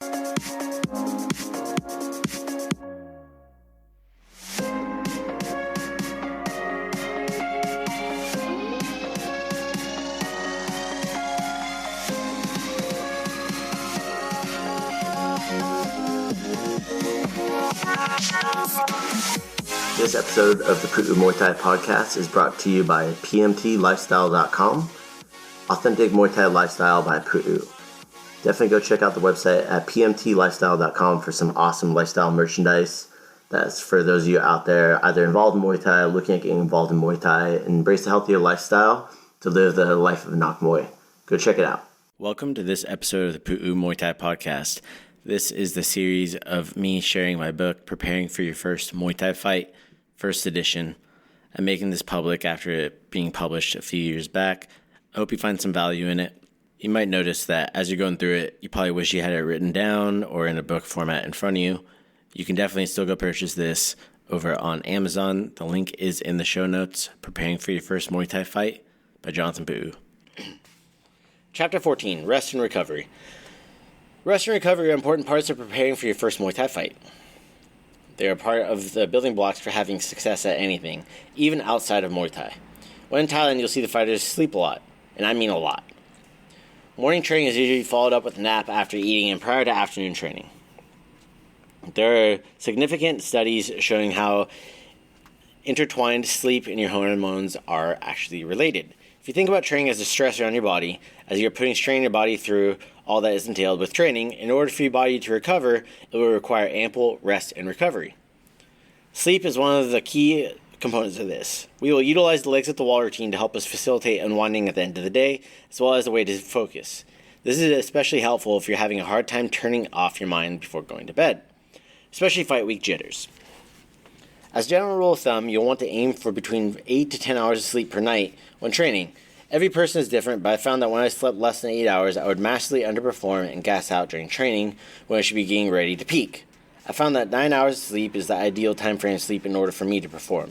This episode of the Puu Muay Thai podcast is brought to you by pmtlifestyle.com, authentic Muay Thai lifestyle by Puu. Definitely go check out the website at pmtlifestyle.com for some awesome lifestyle merchandise. That's for those of you out there either involved in Muay Thai, looking at getting involved in Muay Thai, and embrace a healthier lifestyle to live the life of a Nak Muay. Go check it out. Welcome to this episode of the Puu Muay Thai podcast. This is the series of me sharing my book, Preparing for Your First Muay Thai Fight, first edition. I'm making this public after it being published a few years back. I hope you find some value in it. You might notice that as you're going through it, you probably wish you had it written down or in a book format in front of you. You can definitely still go purchase this over on Amazon. The link is in the show notes. Preparing for Your First Muay Thai Fight by Jonathan Puu. Chapter 14, Rest and Recovery. Rest and recovery are important parts of preparing for your first Muay Thai fight. They are part of the building blocks for having success at anything, even outside of Muay Thai. When in Thailand, you'll see the fighters sleep a lot, and I mean a lot. Morning training is usually followed up with a nap after eating and prior to afternoon training. There are significant studies showing how intertwined sleep and your hormones are actually related. If you think about training as a stressor on your body, as you're putting strain on your body through all that is entailed with training, in order for your body to recover, it will require ample rest and recovery. Sleep is one of the key components of this. We will utilize the legs at the wall routine to help us facilitate unwinding at the end of the day, as well as a way to focus. This is especially helpful if you're having a hard time turning off your mind before going to bed, especially fight week jitters. As a general rule of thumb, you'll want to aim for between 8 to 10 hours of sleep per night when training. Every person is different, but I found that when I slept less than 8 hours, I would massively underperform and gas out during training when I should be getting ready to peak. I found that 9 hours of sleep is the ideal time frame of sleep in order for me to perform.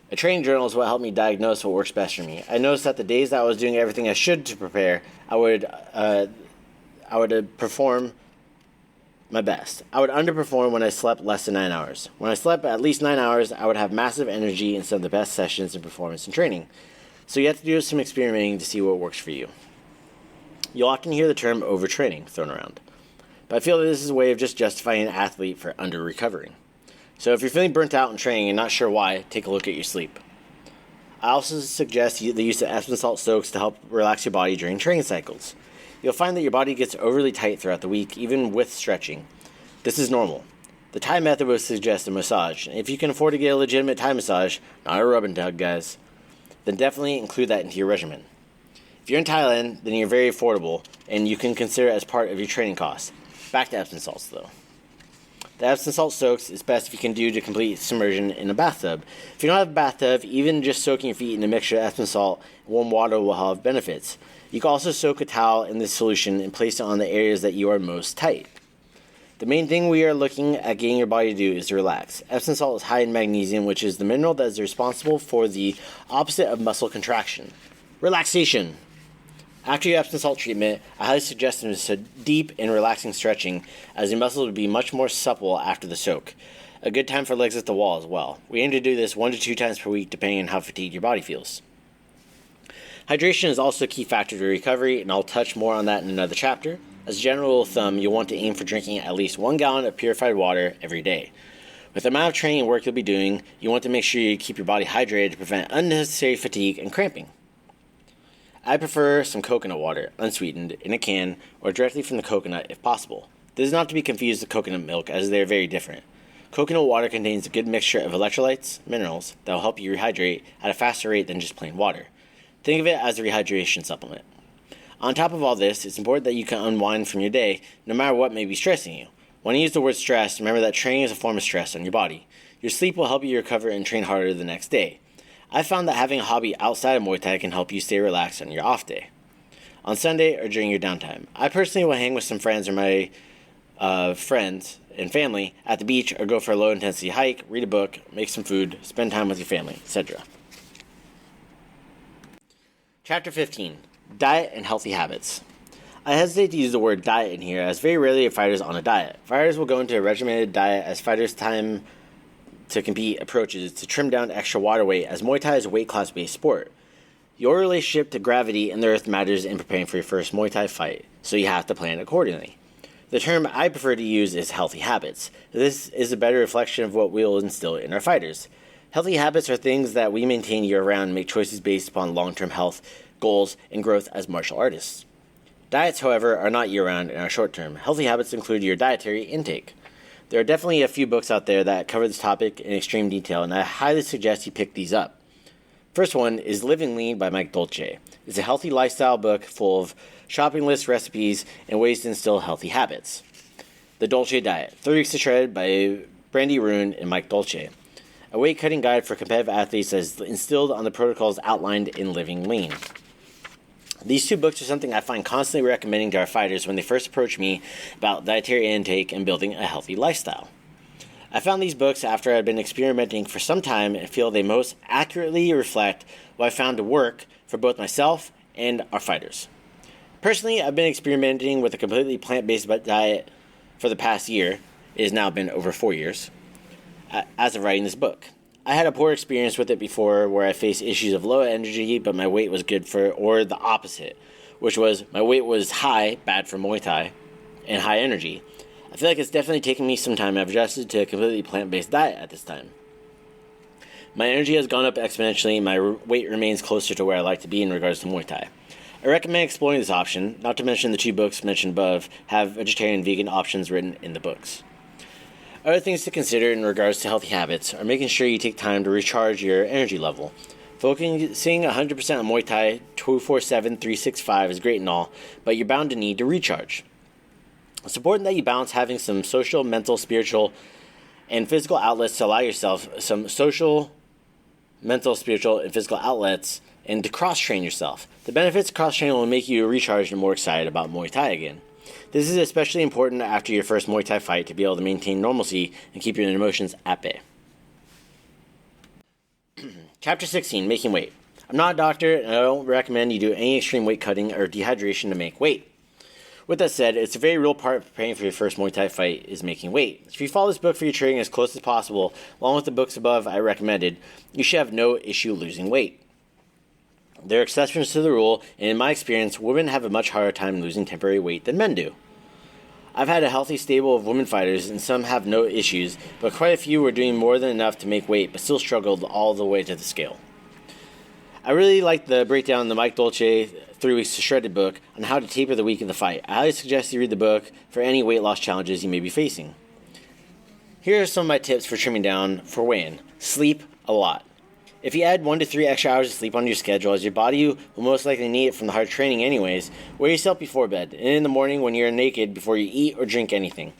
A training journal is what helped me diagnose what works best for me. I noticed that the days that I was doing everything I should to prepare, I would perform my best. I would underperform when I slept less than 9 hours. When I slept at least 9 hours, I would have massive energy and some of the best sessions in performance and training. So you have to do some experimenting to see what works for you. You'll often hear the term overtraining thrown around, but I feel that this is a way of just justifying an athlete for under-recovering. So if you're feeling burnt out in training and not sure why, take a look at your sleep. I also suggest the use of Epsom salt soaks to help relax your body during training cycles. You'll find that your body gets overly tight throughout the week, even with stretching. This is normal. The Thai method would suggest a massage. If you can afford to get a legitimate Thai massage, not a rub and tug, guys, then definitely include that into your regimen. If you're in Thailand, then you're very affordable, and you can consider it as part of your training costs. Back to Epsom salts, though. The Epsom salt soaks is best if you can do to complete submersion in a bathtub. If you don't have a bathtub, even just soaking your feet in a mixture of Epsom salt and warm water will have benefits. You can also soak a towel in this solution and place it on the areas that you are most tight. The main thing we are looking at getting your body to do is to relax. Epsom salt is high in magnesium, which is the mineral that is responsible for the opposite of muscle contraction, relaxation. After your Epsom salt treatment, I highly suggest some deep and relaxing stretching, as your muscles will be much more supple after the soak. A good time for legs at the wall as well. We aim to do this 1 to 2 times per week, depending on how fatigued your body feels. Hydration is also a key factor to recovery, and I'll touch more on that in another chapter. As a general rule of thumb, you'll want to aim for drinking at least 1 gallon of purified water every day. With the amount of training and work you'll be doing, you want to make sure you keep your body hydrated to prevent unnecessary fatigue and cramping. I prefer some coconut water, unsweetened, in a can, or directly from the coconut if possible. This is not to be confused with coconut milk, as they are very different. Coconut water contains a good mixture of electrolytes, minerals, that will help you rehydrate at a faster rate than just plain water. Think of it as a rehydration supplement. On top of all this, it's important that you can unwind from your day, no matter what may be stressing you. When I use the word stress, remember that training is a form of stress on your body. Your sleep will help you recover and train harder the next day. I found that having a hobby outside of Muay Thai can help you stay relaxed on your off day, on Sunday or during your downtime. I personally will hang with some friends or my friends and family at the beach, or go for a low-intensity hike, read a book, make some food, spend time with your family, etc. Chapter 15. Diet and Healthy Habits. I hesitate to use the word diet in here, as very rarely are fighters on a diet. Fighters will go into a regimented diet as fighters' time to compete approaches to trim down extra water weight, as Muay Thai is a weight class based sport. Your relationship to gravity and the earth matters in preparing for your first Muay Thai fight, so you have to plan accordingly. The term I prefer to use is healthy habits. This is a better reflection of what we will instill in our fighters. Healthy habits are things that we maintain year-round and make choices based upon long-term health, goals, and growth as martial artists. Diets, however, are not year-round and are short-term. Healthy habits include your dietary intake. There are definitely a few books out there that cover this topic in extreme detail, and I highly suggest you pick these up. First one is Living Lean by Mike Dolce. It's a healthy lifestyle book full of shopping lists, recipes, and ways to instill healthy habits. The Dolce Diet, 30 Weeks to Shred by Brandy Rune and Mike Dolce. A weight-cutting guide for competitive athletes that is instilled on the protocols outlined in Living Lean. These two books are something I find constantly recommending to our fighters when they first approach me about dietary intake and building a healthy lifestyle. I found these books after I'd been experimenting for some time and feel they most accurately reflect what I found to work for both myself and our fighters. Personally, I've been experimenting with a completely plant-based diet for the past year. It has now been over 4 years as of writing this book. I had a poor experience with it before where I faced issues of low energy, but my weight was good for, or the opposite, which was my weight was high, bad for Muay Thai, and high energy. I feel like it's definitely taken me some time. I've adjusted to a completely plant-based diet at this time. My energy has gone up exponentially, and my weight remains closer to where I like to be in regards to Muay Thai. I recommend exploring this option, not to mention the two books mentioned above have vegetarian and vegan options written in the books. Other things to consider in regards to healthy habits are making sure you take time to recharge your energy level. Focusing 100% on Muay Thai 24/7/365 is great and all, but you're bound to need to recharge. It's important that you balance having some social, mental, spiritual, and physical outlets to allow yourself some social, mental, spiritual, and physical outlets and to cross-train yourself. The benefits of cross-training will make you recharged and more excited about Muay Thai again. This is especially important after your first Muay Thai fight to be able to maintain normalcy and keep your emotions at bay. Chapter 16, Making Weight. I'm not a doctor, and I don't recommend you do any extreme weight cutting or dehydration to make weight. With that said, it's a very real part of preparing for your first Muay Thai fight is making weight. If you follow this book for your training as close as possible, along with the books above I recommended, you should have no issue losing weight. There are exceptions to the rule, and in my experience, women have a much harder time losing temporary weight than men do. I've had a healthy stable of women fighters, and some have no issues, but quite a few were doing more than enough to make weight, but still struggled all the way to the scale. I really like the breakdown in the Mike Dolce 3 Weeks to Shredded book on how to taper the week of the fight. I highly suggest you read the book for any weight loss challenges you may be facing. Here are some of my tips for trimming down for weigh-in. Sleep a lot. If you add 1 to 3 extra hours of sleep on your schedule, as your body will most likely need it from the hard training anyways, wear yourself before bed, and in the morning when you're naked before you eat or drink anything.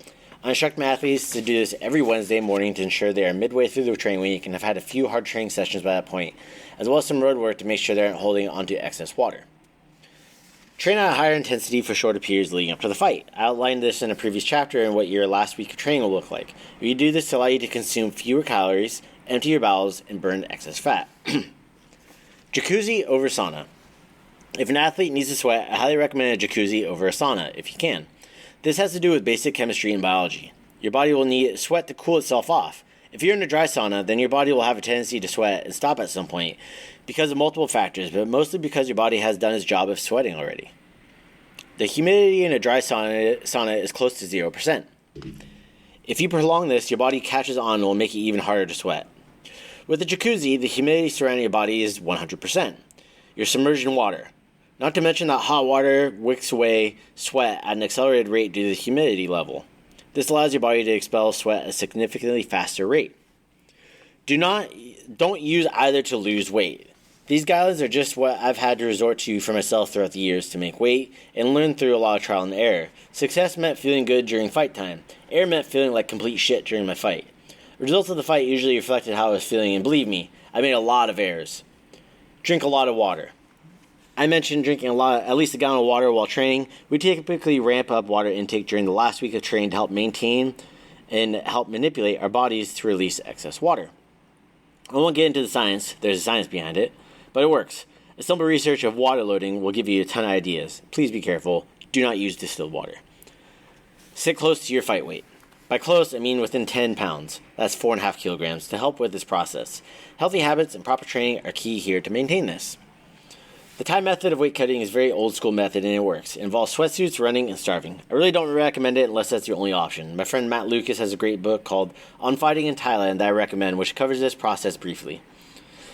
I instruct my athletes to do this every Wednesday morning to ensure they are midway through the training week and have had a few hard training sessions by that point, as well as some road work to make sure they aren't holding onto excess water. Train at a higher intensity for shorter periods leading up to the fight. I outlined this in a previous chapter and what your last week of training will look like. You do this to allow you to consume fewer calories, empty your bowels, and burn excess fat. Jacuzzi over sauna. If an athlete needs to sweat, I highly recommend a jacuzzi over a sauna, if you can. This has to do with basic chemistry and biology. Your body will need sweat to cool itself off. If you're in a dry sauna, then your body will have a tendency to sweat and stop at some point because of multiple factors, but mostly because your body has done its job of sweating already. The humidity in a dry sauna is close to 0%. If you prolong this, your body catches on and will make it even harder to sweat. With a jacuzzi, the humidity surrounding your body is 100%. You're submerged in water. Not to mention that hot water wicks away sweat at an accelerated rate due to the humidity level. This allows your body to expel sweat at a significantly faster rate. Don't use either to lose weight. These guidelines are just what I've had to resort to for myself throughout the years to make weight and learn through a lot of trial and error. Success meant feeling good during fight time. Error meant feeling like complete shit during my fight. The results of the fight usually reflected how I was feeling, and believe me, I made a lot of errors. Drink a lot of water. I mentioned drinking at least a gallon of water while training. We typically ramp up water intake during the last week of training to help maintain and help manipulate our bodies to release excess water. I won't get into the science, there's a science behind it, but it works. A simple research of water loading will give you a ton of ideas. Please be careful, Do not use distilled water. Sit close to your fight weight. By close, I mean within 10 pounds. That's 4.5 kilograms to help with this process. Healthy habits and proper training are key here to maintain this. The Thai method of weight cutting is a very old school method and it works. It involves sweatsuits, running, and starving. I really don't recommend it unless that's your only option. My friend Matt Lucas has a great book called On Fighting in Thailand that I recommend, which covers this process briefly.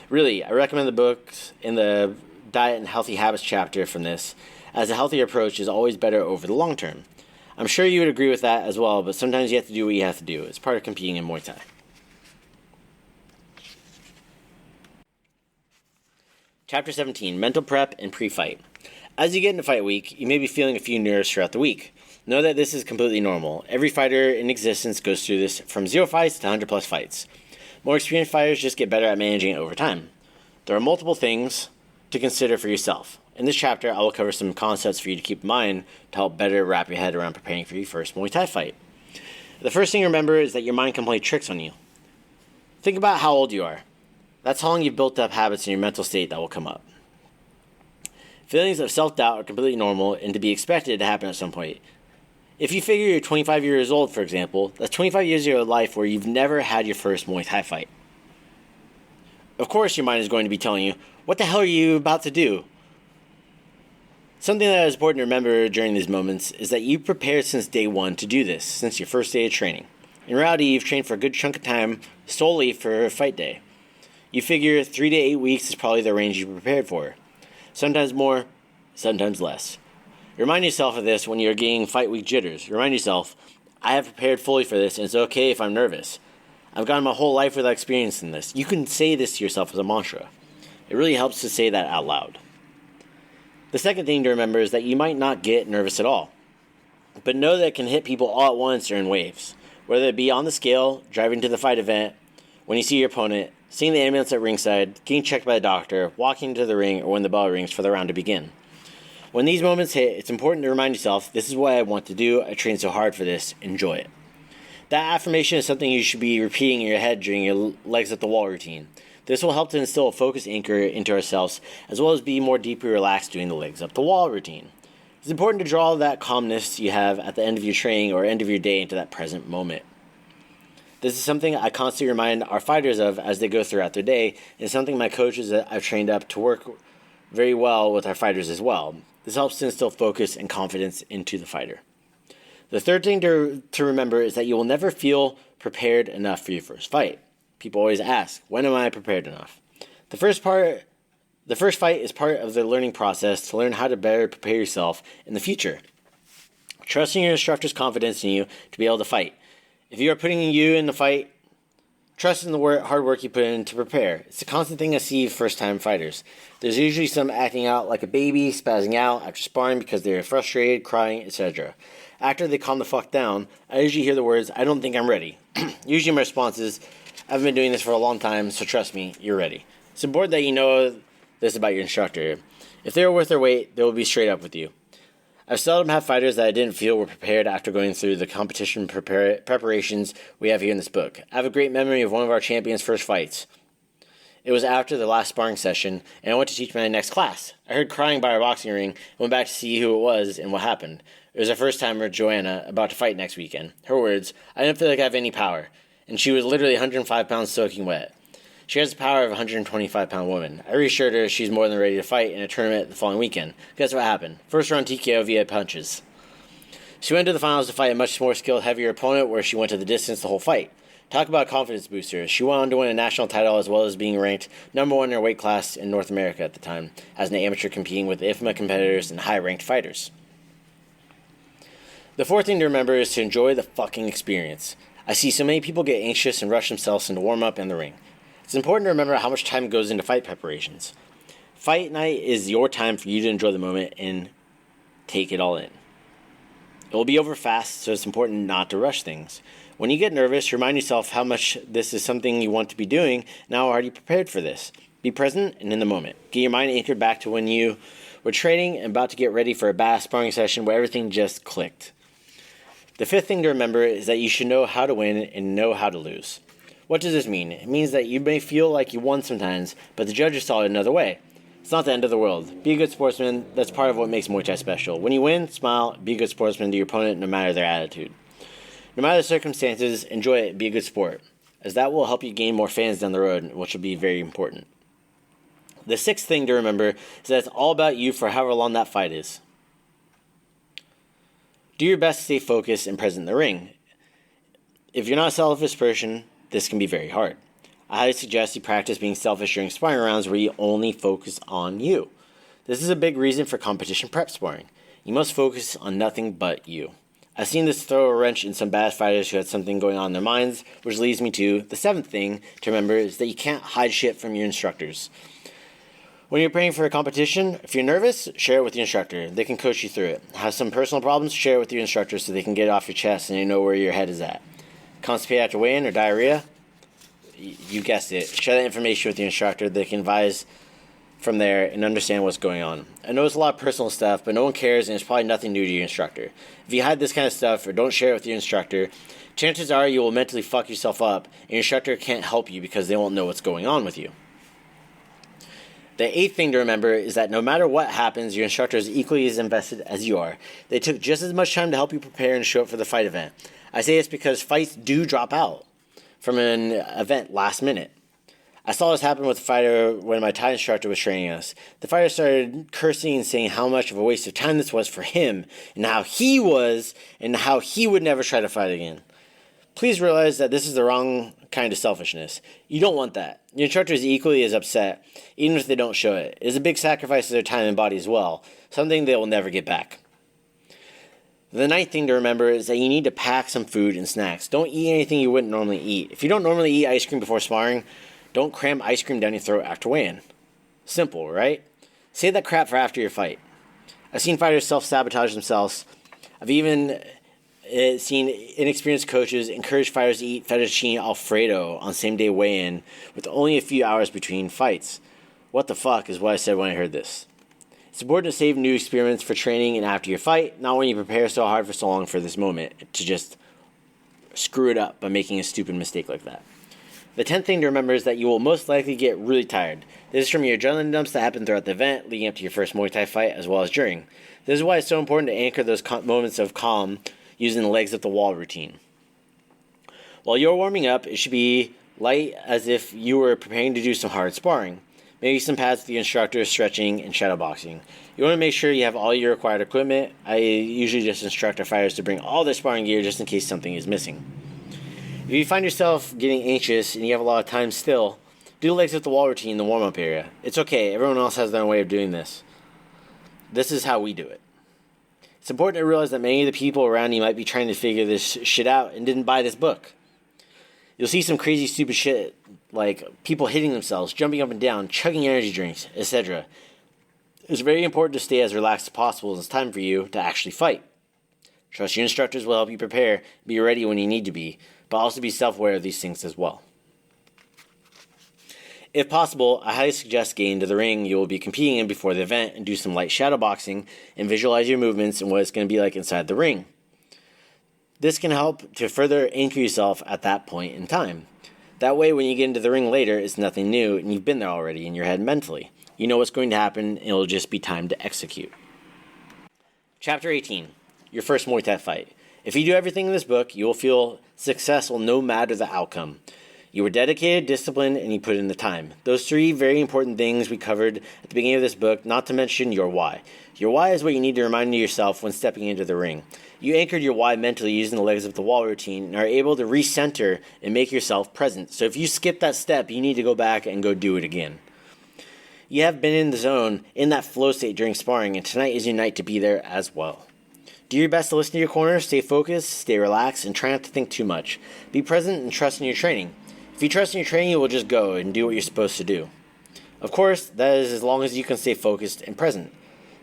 Really, I recommend the books in the diet and healthy habits chapter from this, as a healthier approach is always better over the long term. I'm sure you would agree with that as well, but sometimes you have to do what you have to do. It's part of competing in Muay Thai. Chapter 17, Mental Prep and Pre-Fight. As you get into fight week, you may be feeling a few nerves throughout the week. Know that this is completely normal. Every fighter in existence goes through this from 0 fights to 100 plus fights. More experienced fighters just get better at managing it over time. There are multiple things to consider for yourself. In this chapter, I will cover some concepts for you to keep in mind to help better wrap your head around preparing for your first Muay Thai fight. The first thing to remember is that your mind can play tricks on you. Think about how old you are. That's how long you've built up habits in your mental state that will come up. Feelings of self-doubt are completely normal and to be expected to happen at some point. If you figure you're 25 years old, for example, that's 25 years of your life where you've never had your first Muay Thai fight. Of course your mind is going to be telling you, what the hell are you about to do? Something that is important to remember during these moments is that you prepared since day one to do this, since your first day of training. In reality, you've trained for a good chunk of time solely for fight day. You figure 3 to 8 weeks is probably the range you prepared for. Sometimes more, sometimes less. Remind yourself of this when you're getting fight week jitters. Remind yourself, I have prepared fully for this and it's okay if I'm nervous. I've gone my whole life without experiencing this. You can say this to yourself as a mantra. It really helps to say that out loud. The second thing to remember is that you might not get nervous at all. But know that it can hit people all at once or in waves. Whether it be on the scale, driving to the fight event, when you see your opponent, seeing the ambulance at ringside, getting checked by a doctor, walking into the ring, or when the bell rings for the round to begin. When these moments hit, it's important to remind yourself, this is what I want to do, I trained so hard for this, enjoy it. That affirmation is something you should be repeating in your head during your legs at the wall routine. This will help to instill a focused anchor into ourselves, as well as be more deeply relaxed doing the legs up the wall routine. It's important to draw that calmness you have at the end of your training or end of your day into that present moment. This is something I constantly remind our fighters of as they go throughout their day, and something my coaches that I've trained up to work very well with our fighters as well. This helps to instill focus and confidence into the fighter. The third thing to remember is that you will never feel prepared enough for your first fight. People always ask, when am I prepared enough? The first fight is part of the learning process to learn how to better prepare yourself in the future. Trusting your instructor's confidence in you to be able to fight. If you are putting you in the fight, trust in the hard work you put in to prepare. It's a constant thing I see first-time fighters. There's usually some acting out like a baby, spazzing out after sparring because they're frustrated, crying, etc. After they calm the fuck down, I usually hear the words, I don't think I'm ready. Usually my response is, I've been doing this for a long time, so trust me, you're ready. It's important that you know this about your instructor. If they're worth their weight, they will be straight up with you. I've seldom had fighters that I didn't feel were prepared after going through the competition preparations we have here in this book. I have a great memory of one of our champions' first fights. It was after the last sparring session, and I went to teach my next class. I heard crying by our boxing ring and went back to see who it was and what happened. It was our first-timer, Joanna, about to fight next weekend. Her words, I didn't feel like I have any power. And she was literally 105 pounds soaking wet. She has the power of a 125-pound woman. I reassured her she's more than ready to fight in a tournament the following weekend. Guess what happened? First round TKO via punches. She went to the finals to fight a much more skilled, heavier opponent where she went to the distance the whole fight. Talk about a confidence booster. She went on to win a national title as well as being ranked number 1 in her weight class in North America at the time, as an amateur competing with IFMA competitors and high-ranked fighters. The fourth thing to remember is to enjoy the fucking experience. I see so many people get anxious and rush themselves into warm-up and the ring. It's important to remember how much time goes into fight preparations. Fight night is your time for you to enjoy the moment and take it all in. It will be over fast, so it's important not to rush things. When you get nervous, remind yourself how much this is something you want to be doing and how hard you prepared for this. Be present and in the moment. Get your mind anchored back to when you were training and about to get ready for a badass sparring session where everything just clicked. The fifth thing to remember is that you should know how to win and know how to lose. What does this mean? It means that you may feel like you won sometimes, but the judges saw it another way. It's not the end of the world. Be a good sportsman. That's part of what makes Muay Thai special. When you win, smile. Be a good sportsman to your opponent no matter their attitude. No matter the circumstances, enjoy it. Be a good sport, as that will help you gain more fans down the road, which will be very important. The sixth thing to remember is that it's all about you for however long that fight is. Do your best to stay focused and present in the ring. If you're not a selfish person, this can be very hard. I highly suggest you practice being selfish during sparring rounds where you only focus on you. This is a big reason for competition prep sparring. You must focus on nothing but you. I've seen this throw a wrench in some bad fighters who had something going on in their minds, which leads me to the seventh thing to remember is that you can't hide shit from your instructors. When you're preparing for a competition, if you're nervous, share it with your instructor. They can coach you through it. Have some personal problems, share it with your instructor so they can get it off your chest and you know where your head is at. Constipated after weigh-in or diarrhea? You guessed it. Share that information with your instructor. They can advise from there and understand what's going on. I know it's a lot of personal stuff, but no one cares and it's probably nothing new to your instructor. If you hide this kind of stuff or don't share it with your instructor, chances are you will mentally fuck yourself up and your instructor can't help you because they won't know what's going on with you. The eighth thing to remember is that no matter what happens, your instructor is equally as invested as you are. They took just as much time to help you prepare and show up for the fight event. I say this because fights do drop out from an event last minute. I saw this happen with a fighter when my Thai instructor was training us. The fighter started cursing and saying how much of a waste of time this was for him and how he would never try to fight again. Please realize that this is the wrong kind of selfishness. You don't want that. Your instructor is equally as upset, even if they don't show it. It is a big sacrifice of their time and body as well, something they will never get back. The ninth thing to remember is that you need to pack some food and snacks. Don't eat anything you wouldn't normally eat. If you don't normally eat ice cream before sparring, don't cram ice cream down your throat after weigh-in. Simple, right? Save that crap for after your fight. I've seen fighters self-sabotage themselves. I've even seen inexperienced coaches encourage fighters to eat fettuccine alfredo on same-day weigh-in with only a few hours between fights. What the fuck is what I said when I heard this. It's important to save new experiments for training and after your fight, not when you prepare so hard for so long for this moment to just screw it up by making a stupid mistake like that. The 10th thing to remember is that you will most likely get really tired. This is from your adrenaline dumps that happen throughout the event, leading up to your first Muay Thai fight, as well as during. This is why it's so important to anchor those moments of calm using the legs up the wall routine. While you're warming up, it should be light as if you were preparing to do some hard sparring. Maybe some pads with the instructor, stretching, and shadowboxing. You want to make sure you have all your required equipment. I usually just instruct our fighters to bring all their sparring gear just in case something is missing. If you find yourself getting anxious and you have a lot of time still, do the legs up the wall routine in the warm-up area. It's okay. Everyone else has their own way of doing this. This is how we do it. It's important to realize that many of the people around you might be trying to figure this shit out and didn't buy this book. You'll see some crazy, stupid shit, like people hitting themselves, jumping up and down, chugging energy drinks, etc. It's very important to stay as relaxed as possible as it's time for you to actually fight. Trust your instructors will help you prepare, be ready when you need to be, but also be self-aware of these things as well. If possible, I highly suggest getting to the ring you will be competing in before the event and do some light shadow boxing and visualize your movements and what it's going to be like inside the ring. This can help to further anchor yourself at that point in time. That way, when you get into the ring later, it's nothing new and you've been there already in your head mentally. You know what's going to happen and it'll just be time to execute. Chapter 18. Your first Muay Thai fight. If you do everything in this book, you will feel successful no matter the outcome. You were dedicated, disciplined, and you put in the time. Those three very important things we covered at the beginning of this book, not to mention your why. Your why is what you need to remind yourself when stepping into the ring. You anchored your why mentally using the legs up the wall routine and are able to recenter and make yourself present. So if you skip that step, you need to go back and go do it again. You have been in the zone, in that flow state during sparring, and tonight is your night to be there as well. Do your best to listen to your corner, stay focused, stay relaxed, and try not to think too much. Be present and trust in your training. If you trust in your training, you will just go and do what you're supposed to do. Of course, that is as long as you can stay focused and present.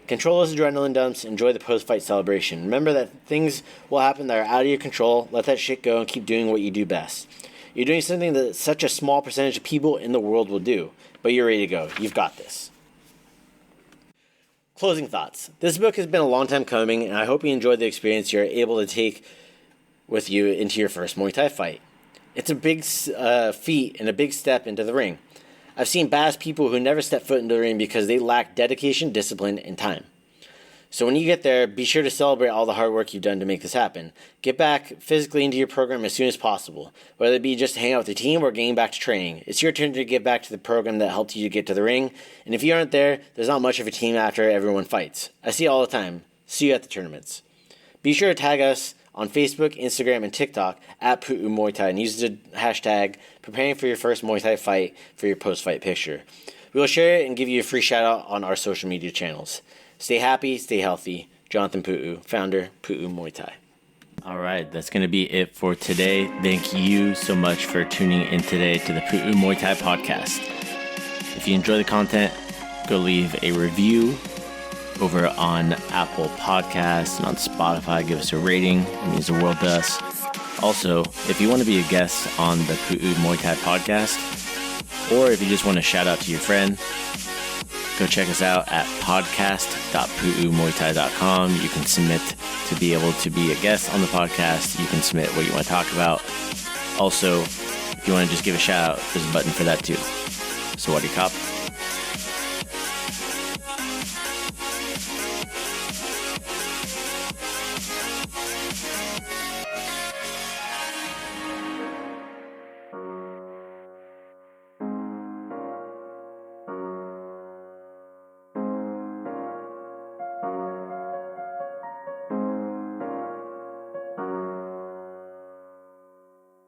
Control those adrenaline dumps, enjoy the post-fight celebration. Remember that things will happen that are out of your control. Let that shit go and keep doing what you do best. You're doing something that such a small percentage of people in the world will do, but you're ready to go. You've got this. Closing thoughts. This book has been a long time coming, and I hope you enjoyed the experience you're able to take with you into your first Muay Thai fight. It's a big feat and a big step into the ring. I've seen badass people who never step foot into the ring because they lack dedication, discipline, and time. So when you get there, be sure to celebrate all the hard work you've done to make this happen. Get back physically into your program as soon as possible, whether it be just to hang out with your team or getting back to training. It's your turn to get back to the program that helped you get to the ring, and if you aren't there, there's not much of a team after everyone fights. I see it all the time. See you at the tournaments. Be sure to tag us on Facebook, Instagram, and TikTok at Puu Muay Thai and use the hashtag preparing for your first Muay Thai fight for your post-fight picture. We will share it and give you a free shout out on our social media channels. Stay happy, stay healthy. Jonathan Puu, founder, Puu Muay Thai. All right, that's going to be it for today. Thank you so much for tuning in today to the Puu Muay Thai podcast. If you enjoy the content, go leave a review over on Apple Podcasts and on Spotify. Give us a rating. It means the world to us. Also, if you want to be a guest on the Puu Muay Thai podcast, or if you just want to shout out to your friend, go check us out at podcast.puumuaythai.com. You can submit to be able to be a guest on the podcast. You can submit what you want to talk about. Also, if you want to just give a shout out, there's a button for that too. So what do you cop?